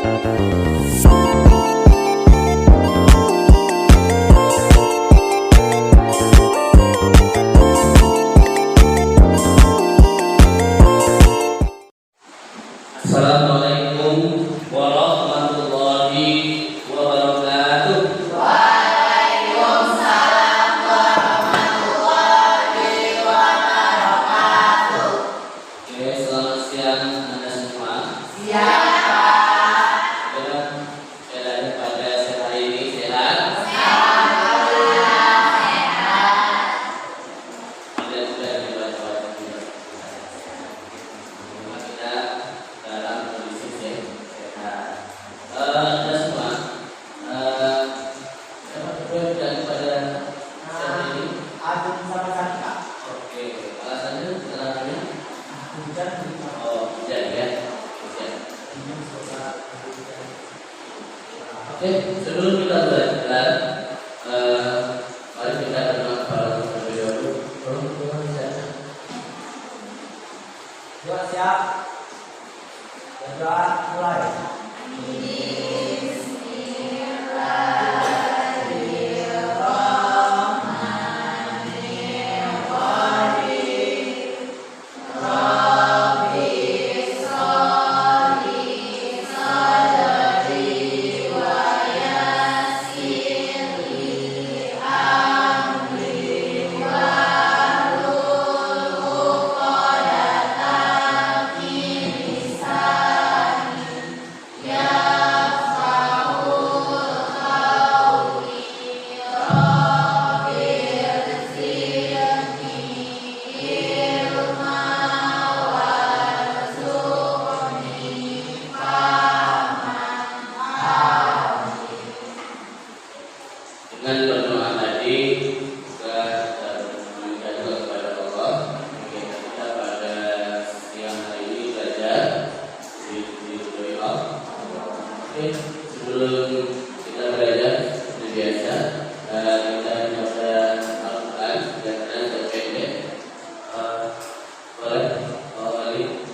Assalamualaikum warahmatullahi wabarakatuh. Waalaikumsalam warahmatullahi wabarakatuh. Oke, selamat siang Anda semua. Siapa? Jalan pada hari ini sehat. Alhamdulillah sehat. Tidak sudah dibaca-baca juga. Kita dalam kondisi sehat. Anda semua dapat berjalan pada hari ini. Aduk sama Kak. Oke, alasannya keterangannya. Hujan. Oh, hujan ya. Hujan. Oke, sebelum kita belajar, mari kita berdoa kepada Allah terlebih dahulu. Doa siap. Doa mulai. Dengan berdoa tadi juga meminta juga kepada Allah agar kita pada siang hari ini belajar di Allah. Oke, sebelum kita belajar seperti biasa, kita baca Al-Quran dan terpendek. Boleh, Ali.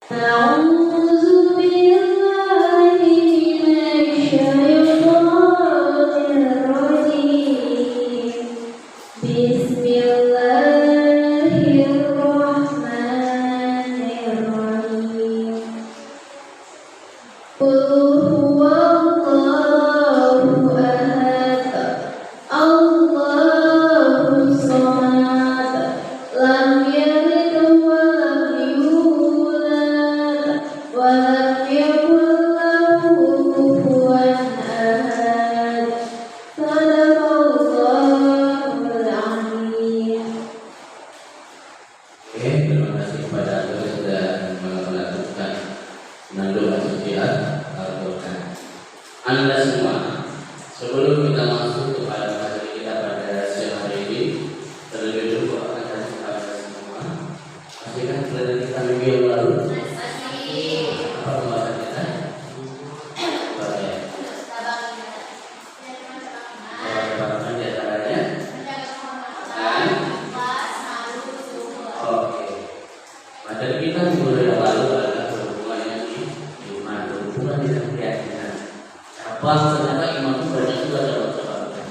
أعوذ بالله من الشيطان الرجيم. بسم الله الرحمن الرحيم. قل هو الله أحد الله الصمد لم يلد ولم يولد ولم يكن له كفوا أحد. صدق الله العظيم. Oke, terima kasih kepada Anda sudah melakukan menandung asosiat Al-Quran. Anda semua, sebelum kita masuk kepada materi kita pada siang hari ini, terlebih dahulu akan kasih kepada semua. Pastikan pelajaran kita minggu yang lalu. Apa pembahasan kita? Baik. Pertama di antaranya. Dan oke. Materi kita minggu yang lalu adalah berhubungan di iman, berhubungan dengan keyakinan. Apa ternyata iman itu banyak juga cabang-cabangnya.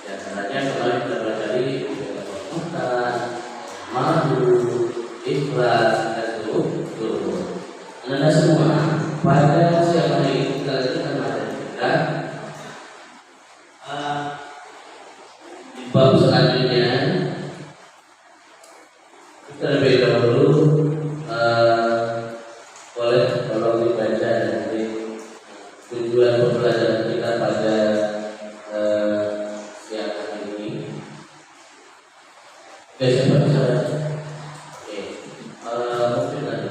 Di antaranya kemarin kita pelajari ketakwaan, malu, ikhlas, dan zuhud. Anda semua pada siang hari ini kita lanjutkan materi kita di bab selanjutnya. Terlebih dahulu boleh tolong dibaca dari tujuan pembelajaran kita pada siang hari ini. Oke, siapa bisa baca? Oke, mungkin ada.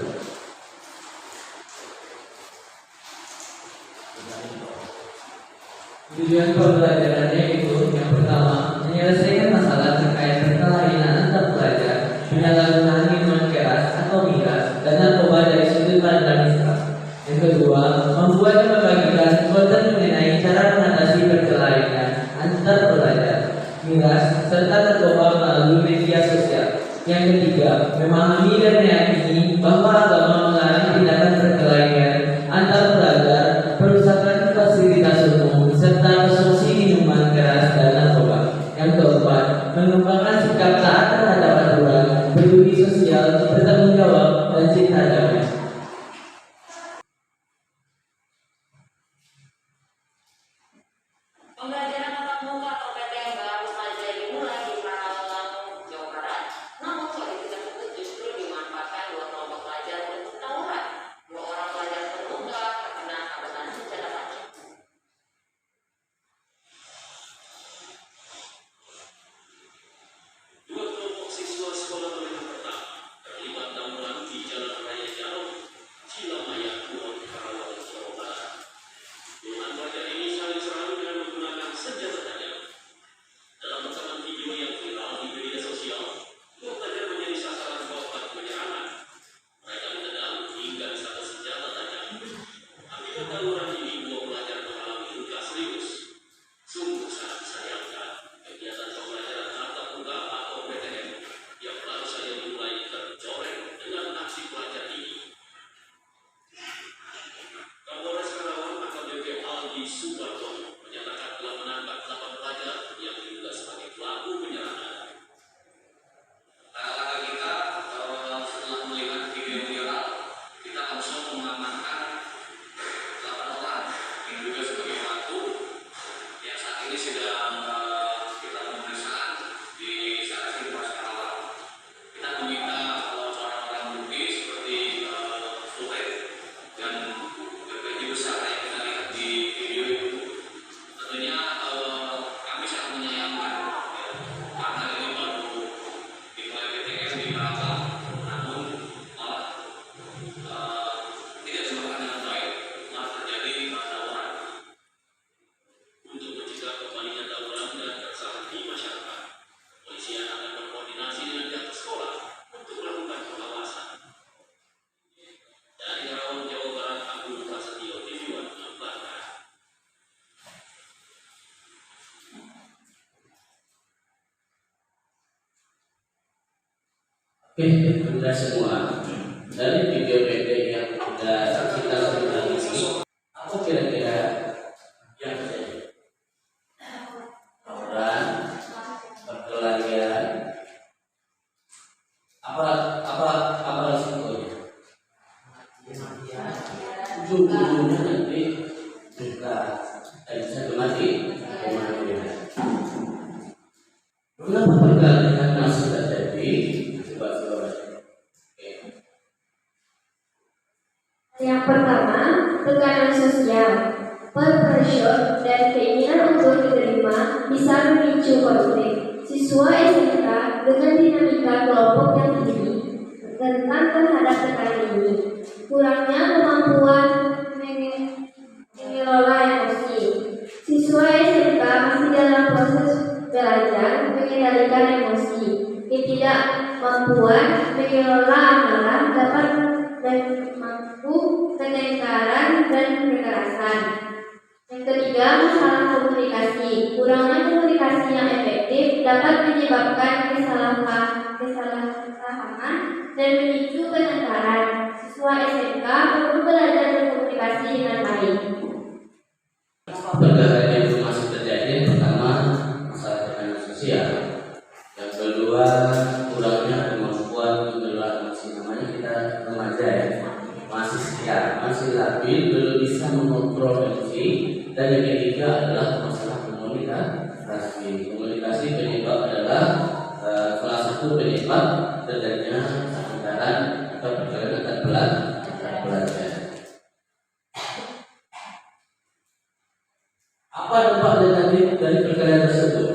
Tujuan pembelajarannya itu yang pertama menyelesaikan masalah terkait perkelainan antar pelajar penyalahgunaan minuman keras atau miras dan narkoba dari sudut pandang Islam. Yang kedua, membuat dan membagikan konten mengenai cara mengatasi perkelainan antar pelajar, miras serta narkoba melalui media sosial. Yang ketiga, memahami dan meyakini bahwa agama melarang tindakan perkelahian antar pelajar, perusakan fasilitas umum, serta konsumsi minuman keras dan narkoba. Yang keempat, mengembangkan sikap taat terhadap aturan, peduli sosial, bertanggung jawab, dan cinta damai. Pembelajaran tatap muka atau PTM baru saja dimulai di Perangan Lampung, Jawa Barat. Namun kondisi tersebut justru dimanfaatkan dua kelompok pelajar untuk tawuran. Dua orang pelajar terluka terkena sabetan senjata tajam. Dua kelompok siswa sekolah menengah pertama terlibat tawuran di Jalan Raya Jarum, Cilamaya, Kulon, Karawang, Jawa Barat. Puluhan pelajar ini saling serang dengan menggunakan senjata tajam. Dalam rekaman video yang viral di media sosial, dua pelajar menjadi sasaran korban penyerangan. Mereka ditendang hingga disabet senjata tajam. Akibat tawuran ini, dua pelajar mengalami luka serius. Sungguh sangat disayangkan kegiatan pembelajaran tatap muka atau PTM yang baru saja dimulai tercoreng dengan aksi pelajar ini. Kapolres Karawang AKBP Aldi Subartono menyatakan telah menangkap 8 pelajar yang diduga sebagai pelaku penyerangan. Langkah kita setelah melihat video viral, kita langsung mengamankan 8 orang yang diduga sebagai pelaku yang saat ini sedang kita pemeriksaan di Satreskrim Polres Karawang. Kita meminta orang-orang bukti seperti surat dan bergaji besar yang kita lihat di video itu. Tentunya kami sangat menyayangkan karena ini baru dimulai PTM di Karawang, namun malah tidak dilakukan dengan baik, malah terjadi tawuran. Untuk mencegah kembalinya tawuran dan keresahan di masyarakat, polisian akan berkoordinasi dengan pihak sekolah untuk melakukan pengawasan. Dari Karawang, Jawa Barat, Agung Prasetyo, TV One melaporkan. Oke, Anda semua, dari video pendek yang kita saksikan tadi ini, apa kira-kira yang terjadi? Tawuran, perkelahian, apa risikonya? Ujung-ujungnya nanti juga bisa mati. Kenapa perkelahian masih terjadi? Coba baca. Oke. Yang pertama, tekanan sosial, peer pressure, dan keinginan untuk diterima bisa memicu konflik. Siswa SMK dengan dinamika kelompok yang tinggi rentan terhadap tekanan ini. Kurangnya kemampuan mengelola emosi. Siswa SMK masih dalam proses belajar mengendalikan emosi. Ketidakmampuan mengelola amarah dapat memicu ketengkaran dan kekerasan. Yang ketiga, masalah komunikasi. Kurangnya komunikasi yang efektif dapat menyebabkan kesalahpahaman dan memicu penengkaran. Siswa SMK perlu belajar berkomunikasi dengan baik. Perkelahian itu masih terjadi. Yang pertama, masalah tekanan sosial. Yang kedua, kurangnya kemampuan mengelola emosi. Namanya kita remaja ya, masih sekian, masih labil, belum bisa mengontrol emosi. Dan yang ketiga adalah masalah komunikasi. Komunikasi penyebab adalah salah satu penyebab terjadinya pertengkaran atau perkelahian antar pelajar. Apa dampak negatif dari perkelahian tersebut?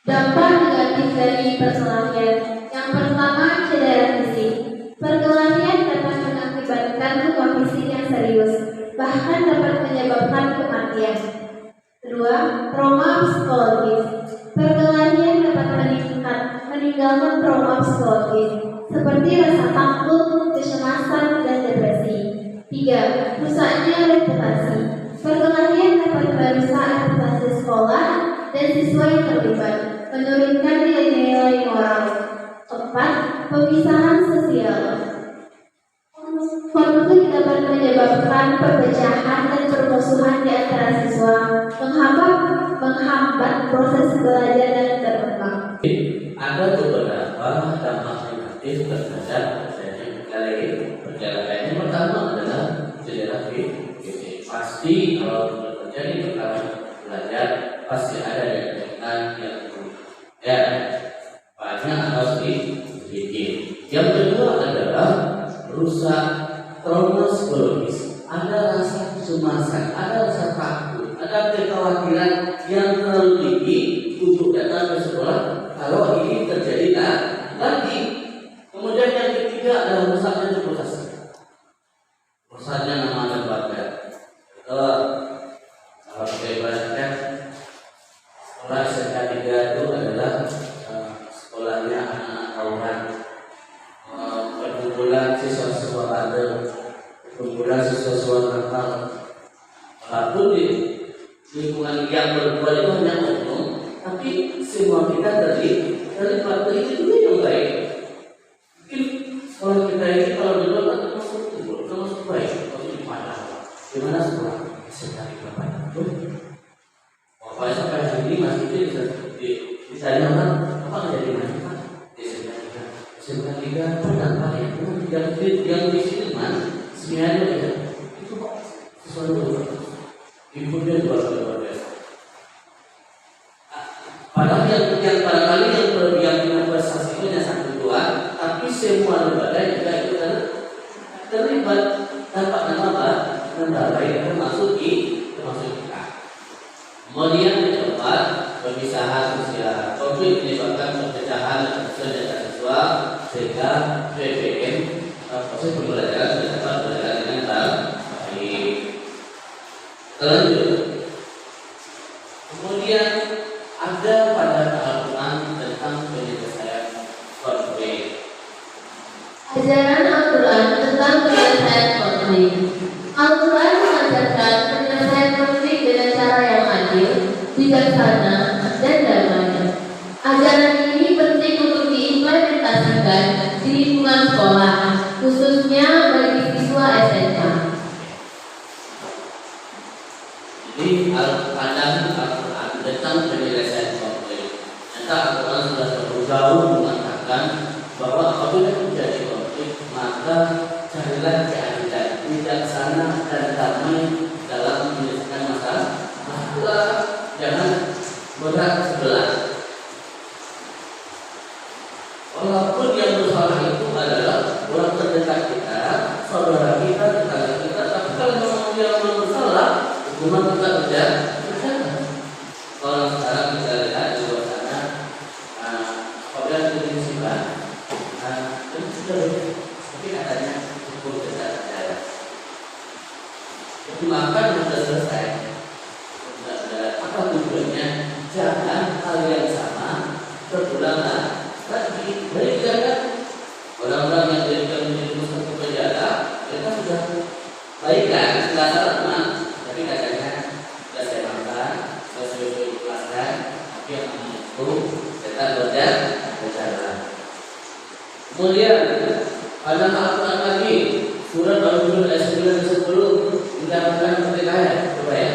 Dampak negatif dari perkelahian. Yang pertama, cedera fisik. Perkelahian dapat mengakibatkan luka fisik yang serius, bahkan dapat menyebabkan kematian. Kedua, trauma psikologis. Perkelahian dapat meninggalkan trauma psikologis, seperti rasa takut, kecemasan, dan depresi. Tiga, rusaknya reputasi. Perkelahian dapat merusak reputasi sekolah, dan siswa yang terlibat, menurunkan nilai-nilai moral. 4. Pemisahan sosial. Konflik dapat menyebabkan perpecahan dan permusuhan di antara siswa, menghambat proses belajar dan berkembang. Ada beberapa dampak negatif terhadap terjadinya perkelahian. Yang pertama adalah cedera fisik. Pasti kalau terjadi perkelahian belajar pasti ada yang ya banyak harus dibikin. Yang kedua adalah rusak trauma psikologis. Ada rasa kecemasan, ada rasa takut, ada kekhawatiran yang terlalu tinggi untuk datang ke sekolah kalau ini terjadi lagi. Kemudian yang ketiga adalah rusaknya reputasi, rusaknya nama lembaga. Kalau kita ibaratkan sekolah SMK 3 itu adalah sekolahnya anak-anak tawuran, perkumpulan siswa-siswa bandel, perkumpulan siswa-siswa nakal. Walaupun di lingkungan yang berbuat itu hanya umum, tapi semua kita terlibat itu juga yang baik. Mungkin sekolah kita ini kalau dulu kan termasuk baik, kalau di mana? Di mana sekolah? Sekali bapak itu. Bapak sampai hari ini masih ditanya orang apa menjadi mana? SMK 3 pernah Pak ya? Yang di sini mana? Semuanya ya. Itu kok sesuatu ibunya luar biasa. Padahal yang barangkali yang punya prestasi itu hanya 1-2, tapi semua lembaga juga itu terlibat tanpa nama lembaga yang termasuk kita. Kemudian yang keempat, pemisahan sosial. Konflik menyebabkan perpecahan dan siswa sehingga PPM proses pembelajaran dapat berjalan dengan baik. Lanjut. Kemudian ada pada Al-Quran tentang penyelesaian konflik. Ajaran Al-Quran tentang penyelesaian konflik. Al-Quran mengajarkan penyelesaian konflik dengan cara yang adil, bijaksana, dan damai. Ajaran ini penting untuk diimplementasikan di lingkungan sekolah, khususnya bagi siswa SMK. Jadi Al-Quran tentang penyelesaian konflik. Nyata Al-Quran sudah jauh mengatakan bahwa apabila terjadi konflik maka carilah keadilan, bijaksana dan damai dalam menyelesaikan masalah. Jangan berat sebelah. Walaupun yang bersalah itu adalah orang terdekat kita, saudara kita, tetangga kita, tapi kalau memang dia bersalah, hukuman kita berjalan. Kalau sekarang kita lihat di luar sana, apabila terjadi musibah, itu sudah tapi katanya hukum tidak berjalan. Jadi makan sudah selesai. Apa tujuannya? Jangan hal yang sama terulang lagi. Jadi jangan orang-orang yang dijadikan menjadi musuh penjara, mereka sudah baikkan, tidak salah, tapi katanya sudah saya makan, sudah pelanggan, tapi yang itu tetap berjalan. Kemudian pada Al-Quran lagi surat Al-Quran ayat 9 dan 10 mendapatkan pertikaian. Coba ya.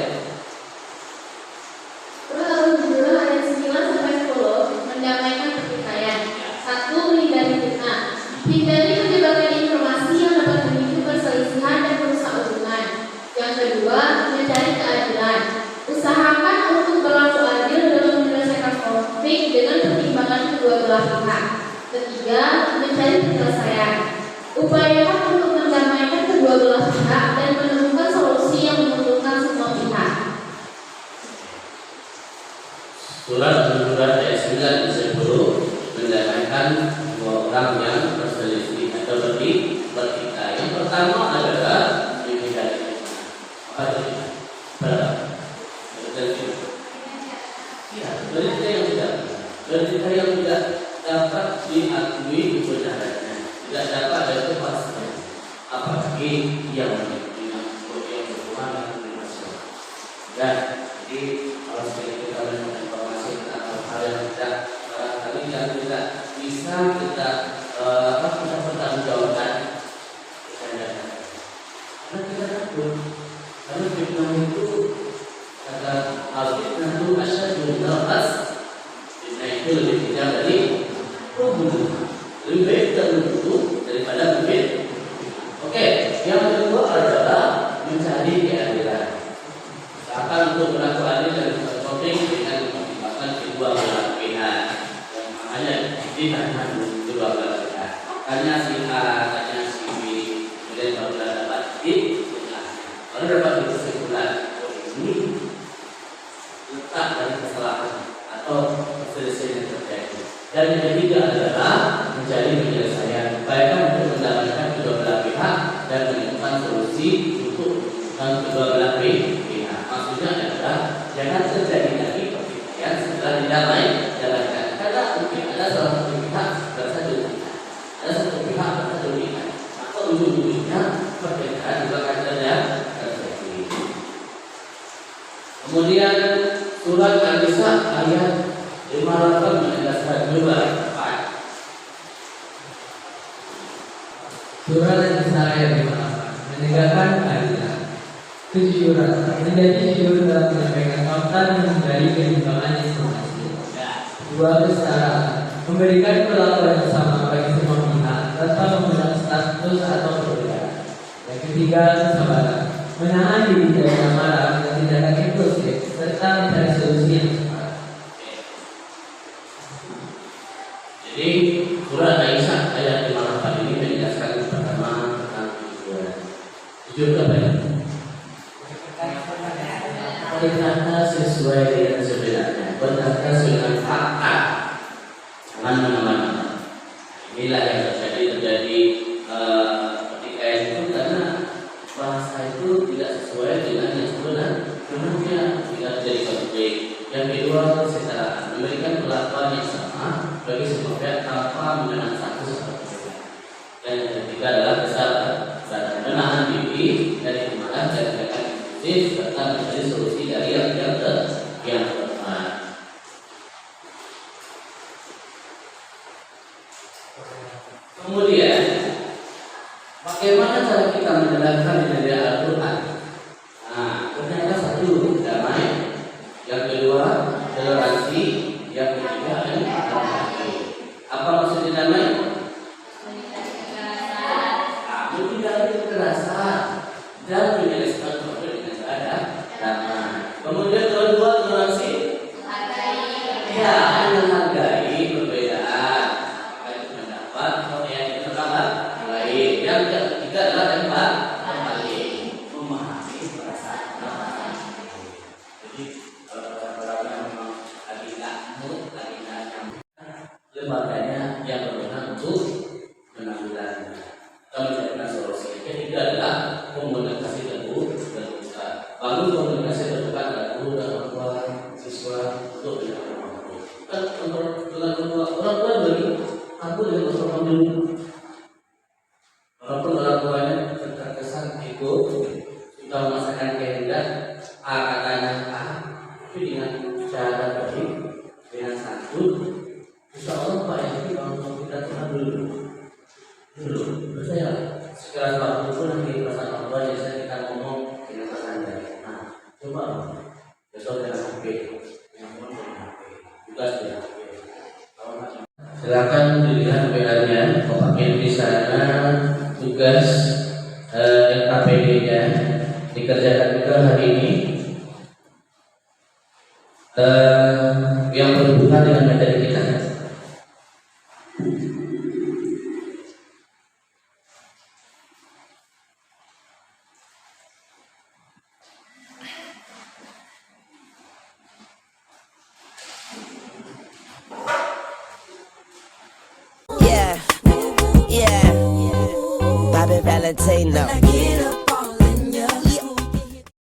Al-Quran ayat 9 sampai 10 mendamaikan pertikaian. 1. Menghindari fitnah. Hindari menyebarkan informasi yang dapat memicu perselisihan dan merusak hubungan. Yang kedua, mencari keadilan. Usahakan untuk berlaku adil dalam menyelesaikan konflik dengan pertimbangan kedua belah pihak. Ketiga, mencari penyelesaian. Upayakan untuk mendamaikan kedua belah pihak dan menemukan solusi yang menguntungkan semua pihak. Surat Al-Quran ayat 9 dan 10 mendamaikan dua orang yang berselisih atau bertikai. Yang pertama adalah menghindari fitnah. Apa itu? Berita yang tidak dapat diakui kebenarannya, tidak dapat ada kepastian, apalagi yang berhubungan dengan privasi. Dan jadi kalau sekali kita menemukan informasi ya barangkali yang tidak bisa kita kita pertanggungjawabkan karena kita takut karena fitnah itu kata al-fitnah itu asyadun nafas. Fitnah itu lebih kejam dari pembunuhan, lebih baik terbunuh daripada mungkin. Oke, yang kedua adalah mencari keadilan. Akan untuk berlaku adil dan bertopeng dengan mempertimbangkan kedua belah pihak. Yang makanya ditahan kedua belah pihak. Hanya si A, hanya si B, kemudian barulah dapat kesimpulan. Kalau dapat kesimpulan, ini letak dari kesalahan atau perselisihan yang terjadi. Dan yang ketiga adalah mencari penyelesaian, baik untuk mendapatkan kedua belah pihak dan menemukan solusi untuk kedua belah pihak. Maksudnya adalah jangan terjadi lagi pertikaian setelah didamai jalankan. Karena mungkin ada salah satu pihak merasa dirugikan, ada satu pihak merasa dirugikan, maka ujung-ujungnya pertikaian juga akan terjadi. Kemudian surat An-Nisa ayat 58 juga. Surat An-Nisa ayat 58 menegakkan keadilan, kejujuran, menjadi jujur dalam menyampaikan fakta dan menghindari ketimpangan informasi. Dua, kesetaraan, memberikan perlakuan yang sama bagi semua pihak tanpa memandang status atau perbedaan. Yang ketiga, kesabaran, menahan diri dari amarah dan tindakan impulsif serta mencari solusi yang tepat. Jadi surat An-Nisa ayat 58 ini menjelaskan pertama tentang kejujuran. Jujur apa ya? Berkata sesuai dengan sebenarnya, berkata dengan fakta, jangan mana-mana. Inilah yang terjadi pertikaian itu karena bahasa itu tidak sesuai dengan yang sebenarnya, kemudian tidak terjadi konflik. Yang kedua, kesetaraan, memberikan perlakuan yang sama bagi semua pihak tanpa mengenal status atau perbedaan. Dan yang ketiga adalah kesabaran, menahan diri dari kemarahan dan tindakan serta mencari solusi dari yang tepat. Kemudian, bagaimana cara kita menjalankan dari Al-Quran? Nah, ternyata satu damai, yang kedua toleransi, yang ketiga empati. Apa maksudnya damai? Menghindari kekerasan dan menyelesaikan konflik dengan cara damai. Kemudian kedua toleransi, ya menghargai perbedaan, baik pendapat atau yang lain. Yang ketiga adalah empati, memahami perasaan orang lain. Jadi orang yang memang lagi nggak lembaganya yang berwenang untuk menanggulangi mencarikan solusi. Ketiga adalah komunikasi terbuka. Bangun komunikasi terbuka antara guru dan orang tua siswa untuk menjaga waktu. Kan dengan orang tua bagi aku dengan orang dulu. Walaupun orang tuanya terkesan ikut kita memaksakan kehendak A katanya A, tapi dengan cara baik, dengan santun, insya Allah Pak Yaki orang tua kita Tuhan dulu. Saya sekarang waktu pun nanti perasaan orang tua jadi kita ngomong dengan perasaan baik. Nah, coba besok dengan HP, yang pun dengan HP, tugas dengan HP. Silakan dilihat WA-nya, pakai di sana tugas LKPD-nya dikerjakan juga hari ini. Yang berhubungan dengan materi kita. Bobby Valentino.